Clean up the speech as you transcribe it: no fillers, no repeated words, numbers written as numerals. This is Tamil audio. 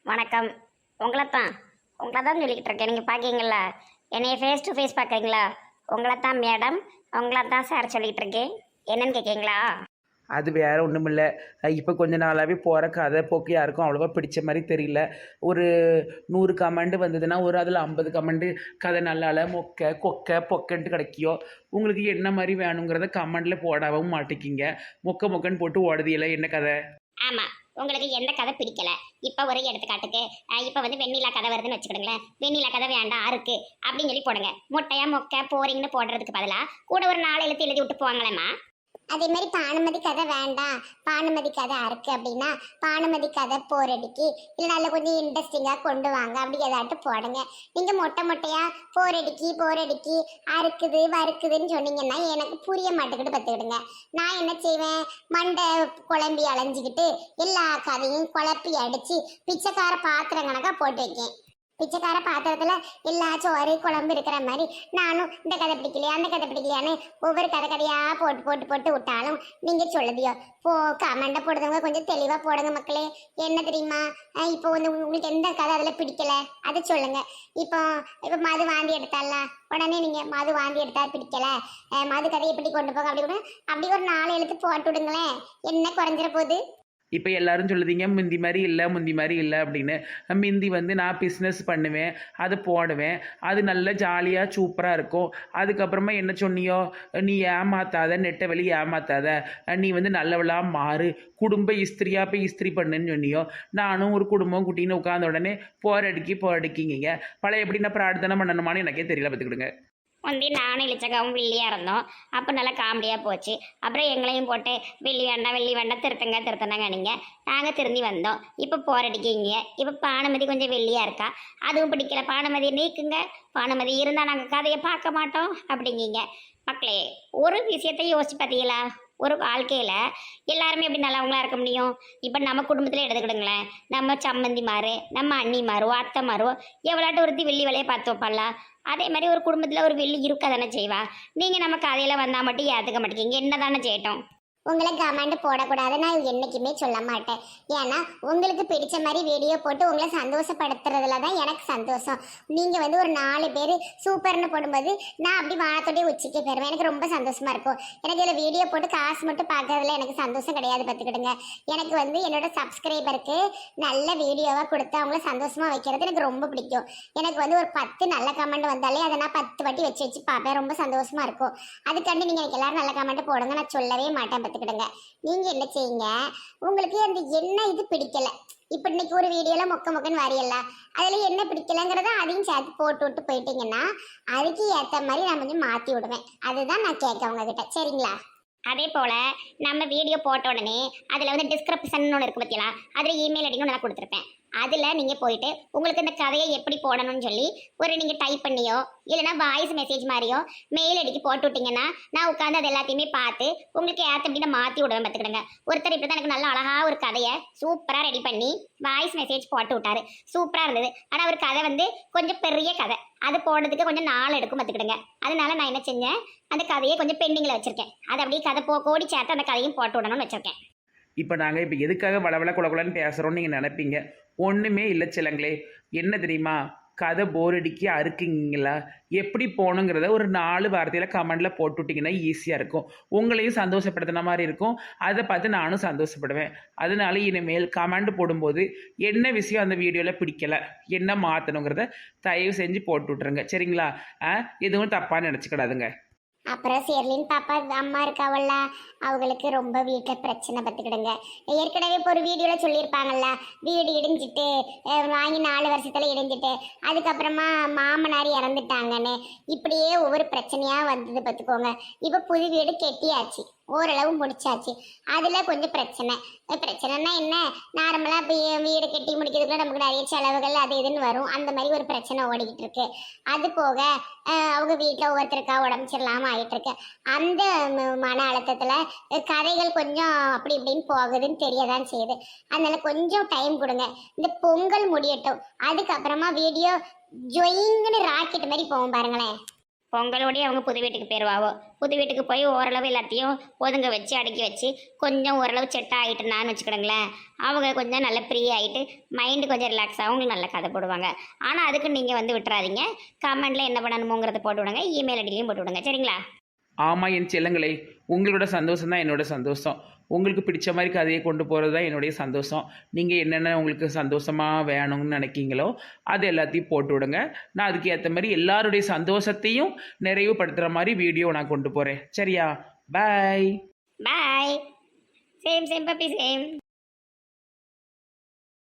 வணக்கம். உங்களை தான் சொல்லிக்கிட்டு இருக்கேன். நீங்கள் பார்க்கீங்களா? என்னைய ஃபேஸ் டு ஃபேஸ் பார்க்குறீங்களா? உங்களை தான் மேடம், உங்களை தான் சார் சொல்லிக்கிட்டு இருக்கேன். என்னன்னு கேட்குறீங்களா? அது வேற ஒன்றும் இல்லை. இப்போ கொஞ்ச நாளாகவே போகிற கதை போக்கு யாருக்கும் அவ்வளோவா பிடிச்ச மாதிரி தெரியல. ஒரு 100 கமெண்ட் வந்ததுன்னா அதில் 50 கமெண்ட் கதை நல்லால மொக்க கொக்க பொக்கன்ட்டு கிடைக்கியோ. உங்களுக்கு என்ன மாதிரி வேணுங்கிறத கமெண்டில் போடவும் மாட்டேங்கிங்க. மொக்க மொக்கன்னு போட்டு ஓடுதில்ல, என்ன கதை? ஆமாம், உங்களுக்கு எந்த கதை பிடிக்கல? இப்போ ஒரு எடுத்துக்காட்டுக்கு இப்போ வந்து வெண்ணிலா கதை வருதுன்னு வச்சுக்கிடுங்களேன். வெண்ணிலா கதை வேண்டாம் அருக்கு அப்படின்னு சொல்லி போடுங்க. முட்டையா மொக்க போறீங்கன்னு போடுறதுக்கு பதிலாக கூட ஒரு 4 எழுத்து எழுதி விட்டு போவாங்களேம்மா. அதே மாதிரி பானுமதி கதை வேண்டாம், பானுமதி கதை அறுக்கு அப்படின்னா பானுமதி கதை போரடிக்கு இல்லை நல்ல கொஞ்சம் இன்ட்ரெஸ்டிங்காக கொண்டு வாங்க அப்படி ஏதாட்டு போடுங்க. நீங்கள் மொட்டையா போரடிக்கு அறுக்குது வறுக்குதுன்னு சொன்னீங்கன்னா எனக்கு புரிய மாட்டேக்கிட்டு பார்த்துக்கிடுங்க. நான் என்ன செய்வேன், மண்டை குழம்பி அலைஞ்சிக்கிட்டு எல்லா கதையும் குழப்பி அடித்து பிச்சைக்கார பாத்திரம் கணக்காக போட்டு வைக்கேன். பிச்சைக்கார பாத்திரத்துல எல்லா சோறு குழம்பு இருக்கிற மாதிரி நானும் இந்த கதை பிடிக்கலையா அந்த கதை பிடிக்கலையான்னு ஒவ்வொரு கதையா போட்டு விட்டாலும் நீங்க சொல்லுதியோ கமெண்ட போடுறவங்க கொஞ்சம் தெளிவா போடுங்க மக்களே. என்ன தெரியுமா, இப்போ வந்து உங்களுக்கு எந்த கதை அதுல பிடிக்கல அதை சொல்லுங்க. இப்போ மது வாந்தி எடுத்தால உடனே நீங்க மது வாந்தி எடுத்தா பிடிக்கல, மது கதையை எப்படி கொண்டு போங்க அப்படி ஒரு 4 எழுத்து போட்டு விடுங்களேன். என்ன குறைஞ்சிட போகுது? இப்போ எல்லாரும் சொல்லுதீங்க முந்தி மாதிரி இல்லை அப்படின்னு. முந்தி நான் பிஸ்னஸ் பண்ணுவேன், அது போடுவேன், அது நல்ல ஜாலியாக சூப்பராக இருக்கும். அதுக்கப்புறமா என்ன சொன்னியோ, நீ ஏமாத்தாத, நெட்டை வெளி ஏமாத்தாத, நீ நல்லவளாக மாறு, குடும்ப இஸ்திரியாக போய் இஸ்திரி பண்ணுன்னு சொன்னியோ. நானும் ஒரு குடும்பம் குட்டின்னு உட்காந்த உடனே போரடிக்கிங்க. பழைய எப்படி நான் பிரார்த்தனை பண்ணணுமான்னு எனக்கே தெரியல, பார்த்துக்கிடுங்க. முந்தி நானும் இளிச்சக்காவும் வெள்ளியாக இருந்தோம். அப்போ நல்லா காமெடியாக போச்சு. அப்புறம் எங்களையும் போட்டு வெள்ளி வேண்டாம் திருத்தங்க நீங்கள். நாங்கள் திருந்தி வந்தோம். இப்போ போரடிக்கிங்க. இப்போ பானுமதி கொஞ்சம் வெள்ளியாக இருக்கா, அதுவும் பிடிக்கல. பானுமதி நீக்குங்க, பானுமதி இருந்தால் நாங்கள் கதையை பார்க்க மாட்டோம் அப்படிங்கிங்க. மக்களே, ஒரு விஷயத்தை யோசிச்சு பார்த்தீங்களா? ஒரு வாழ்க்கையில் எல்லாருமே எப்படி நல்லவங்களா இருக்க முடியும்? இப்போ நம்ம குடும்பத்தில் எடுத்துக்கிடுங்களேன். நம்ம சம்மந்தி மாறு, நம்ம அண்ணி மாறு, அத்தை மாறு, எவ்வளோட்டு ஒருத்தி வெள்ளி வேலையை பார்த்து வைப்பாளா? அதே மாதிரி ஒரு குடும்பத்தில் ஒரு வெள்ளி இருக்க தானே செய்வா. நீங்கள் நம்ம கதையில் வந்தால் மட்டும் ஏற்றுக்க மாட்டேங்க. என்ன தானே செய்யட்டும்? உங்களை கமெண்ட் போடக்கூடாது நான் என்னைக்குமே சொல்ல மாட்டேன். ஏன்னா உங்களுக்கு பிடிச்ச மாதிரி வீடியோ போட்டு உங்களை சந்தோஷப்படுத்துறதுல தான் எனக்கு சந்தோஷம். நீங்கள் ஒரு 4 பேர் சூப்பர்னு போடும்போது நான் அப்படி வானத்தோடய உச்சிக்கு போயிடுவேன். எனக்கு ரொம்ப சந்தோஷமா இருக்கும். எனக்கு இதில் வீடியோ போட்டு காசு மட்டும் பார்க்கறதுல எனக்கு சந்தோஷம் கிடையாது, பார்த்துக்கிடுங்க. எனக்கு என்னோட சப்ஸ்கிரைபருக்கு நல்ல வீடியோவாக கொடுத்து அவங்கள சந்தோஷமா வைக்கிறது எனக்கு ரொம்ப பிடிக்கும். எனக்கு ஒரு 10 நல்ல கமெண்ட் வந்தாலே அதை நான் 10 வாட்டி வச்சு பார்ப்பேன். ரொம்ப சந்தோஷமா இருக்கும். அதுக்காண்டி நீங்கள் எனக்கு எல்லாரும் நல்ல கமெண்ட் போடுங்க, நான் சொல்லவே மாட்டேன். நீங்க என்ன செய்யுங்க, உங்களுக்கு அந்த என்ன இது பிடிக்கல, இப்ப இன்னைக்கு ஒரு வீடியோல மொக்கன்னு வரையல, அதுல என்ன பிடிக்கலங்கிறத அதையும் சேர்த்து போட்டு விட்டு போயிட்டீங்கன்னா அதுக்கு ஏத்த மாதிரி நான் கொஞ்சம் மாத்தி விடுவேன். அதுதான் நான் கேட்க உங்ககிட்ட, சரிங்களா? அதே போல் நம்ம வீடியோ போட்ட உடனே அதில் டிஸ்கிரிப்ஷன் ஒன்று இருக்குது பற்றியா, அதில் இமெயில் ஐடியும் நான் கொடுத்துருப்பேன். அதில் நீங்கள் போயிட்டு உங்களுக்கு இந்த கதையை எப்படி போடணும்னு சொல்லி நீங்கள் டைப் பண்ணியோ இல்லைனா வாய்ஸ் மெசேஜ் மாதிரியோ மெயில் ஐடிக்கு போட்டு விட்டிங்கன்னா நான் உட்காந்து அது எல்லாத்தையுமே பார்த்து உங்களுக்கு ஏற்ற நான் மாற்றி விடுவேன், பார்த்துக்கிடுங்க. ஒருத்தர் இப்படி தான் எனக்கு நல்ல அழகாக ஒரு கதையை சூப்பராக ரெடி பண்ணி வாய்ஸ் மெசேஜ் போட்டு விட்டாரு. சூப்பராக இருந்தது. ஆனால் ஒரு கதை கொஞ்சம் பெரிய கதை, அது போடுறதுக்கு கொஞ்சம் நாள் எடுக்கும், பார்த்துக்கிடுங்க. அதனால நான் என்ன செஞ்சேன், அந்த கதையை கொஞ்சம் பெண்டிங்கில் வச்சுருக்கேன். அதை அப்படியே கதை கோடி சேர்த்து அந்த கதையும் போட்டு விடணும்னு வச்சுருக்கேன். இப்போ நாங்கள் இப்போ எதுக்காக வளவள குலகுலன்னு பேசுகிறோன்னு நீங்கள் நினைப்பீங்க. ஒன்றுமே இல்லை சிலங்களே. என்ன தெரியுமா, கதை போர் அடிக்கி அறுக்குங்களா, எப்படி போகணுங்கிறத ஒரு 4 வார்த்தையில் கமெண்டில் போட்டுவிட்டிங்கன்னா ஈஸியாக இருக்கும். உங்களையும் சந்தோஷப்படுத்தின மாதிரி இருக்கும். அதை பார்த்து நானும் சந்தோஷப்படுவேன். அதனால இனிமேல் கமெண்ட் போடும்போது என்ன விஷயம் அந்த வீடியோவில் பிடிக்கலை, என்ன மாற்றணுங்கிறத தயவு செஞ்சு போட்டு விட்ருங்க, சரிங்களா? எதுவும் தப்பாக நினச்சிக்கிடாதுங்க. அப்புறம் ஷெர்லின் பாப்பா அம்மா இருக்காவல்ல, அவங்களுக்கு ரொம்ப வீட்டில் பிரச்சனை, பார்த்துக்கிடுங்க. ஏற்கனவே இப்போ ஒரு வீடியோவில் சொல்லியிருப்பாங்கல்ல, வீடு இடிஞ்சிட்டு வாங்கி 4 வருஷத்தில் இடிஞ்சிட்டு அதுக்கப்புறமா மாமனார் இறந்துட்டாங்கன்னு. இப்படியே ஒவ்வொரு பிரச்சனையாக வந்தது, பார்த்துக்கோங்க. இப்போ புது வீடு கெட்டியாச்சு, ஓரளவு முடிச்சாச்சு. அதில் கொஞ்சம் பிரச்சனைனா என்ன, நார்மலாக இப்போ வீடு கட்டி முடிக்கிறதுக்குள்ள நமக்கு நிறைய செலவுகள் அது இதுன்னு வரும். அந்த மாதிரி ஒரு பிரச்சனை ஓடிக்கிட்டு இருக்கு. அது போக அவங்க வீட்டில் ஒவ்வொருத்தருக்கா உடம்பு சரியில்லாமல் ஆகிட்டு இருக்கு. அந்த மன அழுத்தத்தில் கதைகள் கொஞ்சம் அப்படி இப்படின்னு போகுதுன்னு தெரியதான் செய்யுது. அதனால கொஞ்சம் டைம் கொடுங்க. இந்த பொங்கல் முடியட்டும், அதுக்கப்புறமா வீடியோ ஜொயிங்குன்னு ராக்கெட் மாதிரி போகும் பாருங்களேன். பொங்கலோடய அவங்க புது வீட்டுக்கு போயிடுவாவோ. புது வீட்டுக்கு போய் ஓரளவு எல்லாத்தையும் ஒதுங்க வச்சு அடுக்கி வச்சு கொஞ்சம் ஓரளவு செட் ஆகிட்டுனான்னு வச்சுக்கிடுங்களேன். அவங்க கொஞ்சம் நல்ல ஃப்ரீ ஆகிட்டு மைண்டு கொஞ்சம் ரிலாக்ஸ் ஆகும். உங்களுக்கு நல்ல கதை போடுவாங்க. ஆனால் அதுக்கு நீங்கள் வந்து விட்டுறாதீங்க. கமெண்டில் என்ன பண்ணணுமோங்கிறத போட்டு விடுங்க. இமெயில் ஐடிலையும் போட்டு விடுங்க. சரிங்களா? ஆமாம் என் செல்லங்களே, உங்களோட சந்தோஷம் தான் என்னோட சந்தோஷம். உங்களுக்கு பிடிச்ச மாதிரி கதையை கொண்டு போகிறது தான் என்னுடைய சந்தோஷம். நீங்கள் என்னென்ன உங்களுக்கு சந்தோஷமாக வேணும்னு நினைக்கிங்களோ அது எல்லாத்தையும் போட்டு விடுங்க. நான் அதுக்கு ஏற்ற மாதிரி எல்லாருடைய சந்தோஷத்தையும் நிறைவுபடுத்துகிற மாதிரி வீடியோ நான் கொண்டு போகிறேன். சரியா? Bye. Bye. Same puppy same.